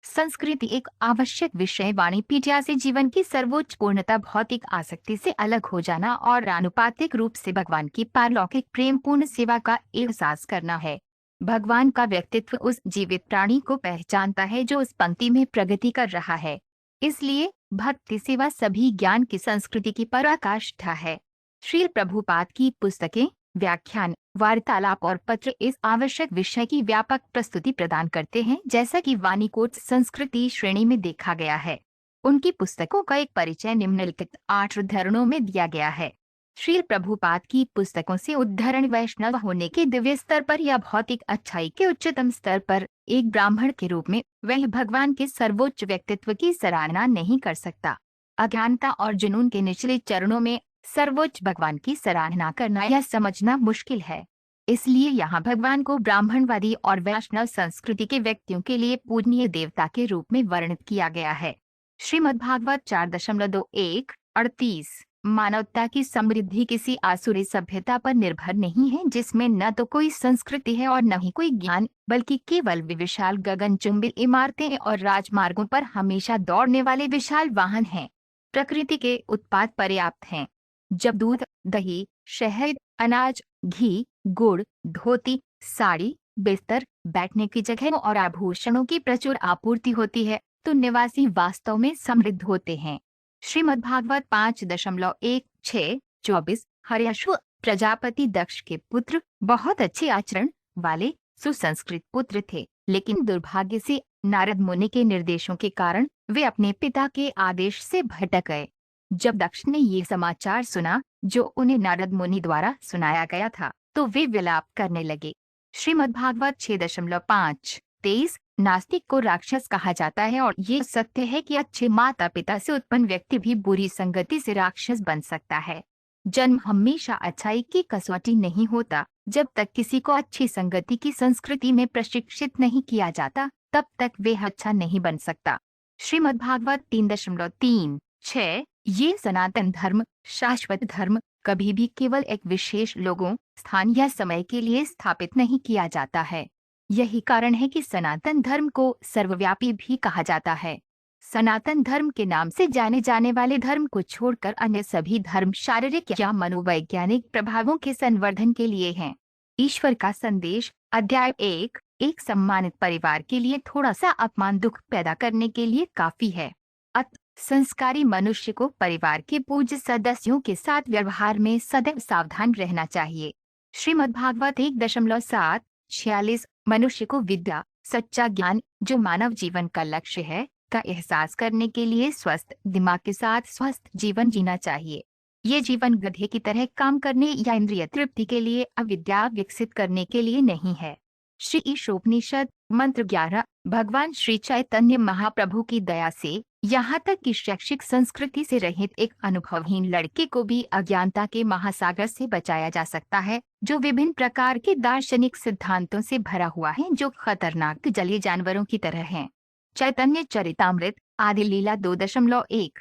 संस्कृति एक आवश्यक विषय वाणिपीडिया से जीवन की सर्वोच्च पूर्णता भौतिक आसक्ति से अलग हो जाना और आनुपातिक रूप से भगवान की पारलौकिक प्रेमपूर्ण सेवा का एहसास करना है। भगवान का व्यक्तित्व उस जीवित प्राणी को पहचानता है जो उस पंक्ति में प्रगति कर रहा है। इसलिए भक्ति सेवा सभी ज्ञान की संस्कृति की पराकाष्ठा है। श्री प्रभुपाद की पुस्तकें, व्याख्यान, वार्तालाप और पत्र इस आवश्यक विषय की व्यापक प्रस्तुति प्रदान करते हैं, जैसा कि वाणिकोट संस्कृति श्रेणी में देखा गया है। उनकी पुस्तकों का एक परिचय निम्नलिखित 8 उद्धरणों में दिया गया है। श्री प्रभुपाद की पुस्तकों से उद्धरण वैष्णव होने के दिव्य स्तर पर या भौतिक अच्छाई के उच्चतम स्तर पर एक ब्राह्मण के रूप में वह भगवान के सर्वोच्च व्यक्तित्व की सराहना नहीं कर सकता। अज्ञानता और जुनून के निचले चरणों में सर्वोच्च भगवान की सराहना करना या समझना मुश्किल है। इसलिए यहाँ भगवान को ब्राह्मणवादी और वैष्णव संस्कृति के व्यक्तियों के लिए पूजनीय देवता के रूप में वर्णित किया गया है। श्रीमद्भागवत 4.21-38 मानवता की समृद्धि किसी आसुरी सभ्यता पर निर्भर नहीं है, जिसमें न तो कोई संस्कृति है और न ही कोई ज्ञान, बल्कि केवल विशाल गगनचुंबी इमारतें और राजमार्गों पर हमेशा दौड़ने वाले विशाल वाहन हैं। प्रकृति के उत्पाद पर्याप्त हैं। जब दूध, दही, शहद, अनाज, घी, गुड़, धोती, साड़ी, बिस्तर, बैठने की जगह और आभूषणों की प्रचुर आपूर्ति होती है, तो निवासी वास्तव में समृद्ध होते हैं। श्रीमद्भागवत 5.16-24 हर्यश्व प्रजापति दक्ष के पुत्र बहुत अच्छे आचरण वाले सुसंस्कृत पुत्र थे, लेकिन दुर्भाग्य से नारद मुनि के निर्देशों के कारण वे अपने पिता के आदेश से भटक गए। जब दक्ष ने ये समाचार सुना जो उन्हें नारद मुनि द्वारा सुनाया गया था, तो वे विलाप करने लगे। श्रीमद्भागवत 6.5-23 नास्तिक को राक्षस कहा जाता है और ये सत्य है कि अच्छे माता पिता से उत्पन्न व्यक्ति भी बुरी संगति से राक्षस बन सकता है। जन्म हमेशा अच्छाई की कसौटी नहीं होता। जब तक किसी को अच्छी संगति की संस्कृति में प्रशिक्षित नहीं किया जाता, तब तक वे अच्छा नहीं बन सकता। श्रीमद्भागवत 3.3-6 ये सनातन धर्म, शाश्वत धर्म, कभी भी केवल एक विशेष लोगों, स्थान या समय के लिए स्थापित नहीं किया जाता है। यही कारण है कि सनातन धर्म को सर्वव्यापी भी कहा जाता है। सनातन धर्म के नाम से जाने जाने वाले धर्म को छोड़कर अन्य सभी धर्म शारीरिक या मनोवैज्ञानिक प्रभावों के संवर्धन के लिए हैं। ईश्वर का संदेश, अध्याय 1, एक सम्मानित परिवार के लिए थोड़ा सा अपमान दुख पैदा करने के लिए काफी है। संस्कारी मनुष्य को परिवार के पूज्य सदस्यों के साथ व्यवहार में सदैव सावधान रहना चाहिए। श्रीमद्भागवत 1.7-46 मनुष्य को विद्या, सच्चा ज्ञान, जो मानव जीवन का लक्ष्य है, का एहसास करने के लिए स्वस्थ दिमाग के साथ स्वस्थ जीवन जीना चाहिए। ये जीवन गधे की तरह काम करने या इंद्रिय तृप्ति के लिए अविद्या विकसित करने के लिए नहीं है। श्री ईशोपनिषद मंत्र 11 भगवान श्री चैतन्य महाप्रभु की दया से यहाँ तक कि शैक्षिक संस्कृति से रहित एक अनुभवहीन लड़के को भी अज्ञानता के महासागर से बचाया जा सकता है, जो विभिन्न प्रकार के दार्शनिक सिद्धांतों से भरा हुआ है, जो खतरनाक जलीय जानवरों की तरह हैं। चैतन्य चरितामृत आदि लीला 2.1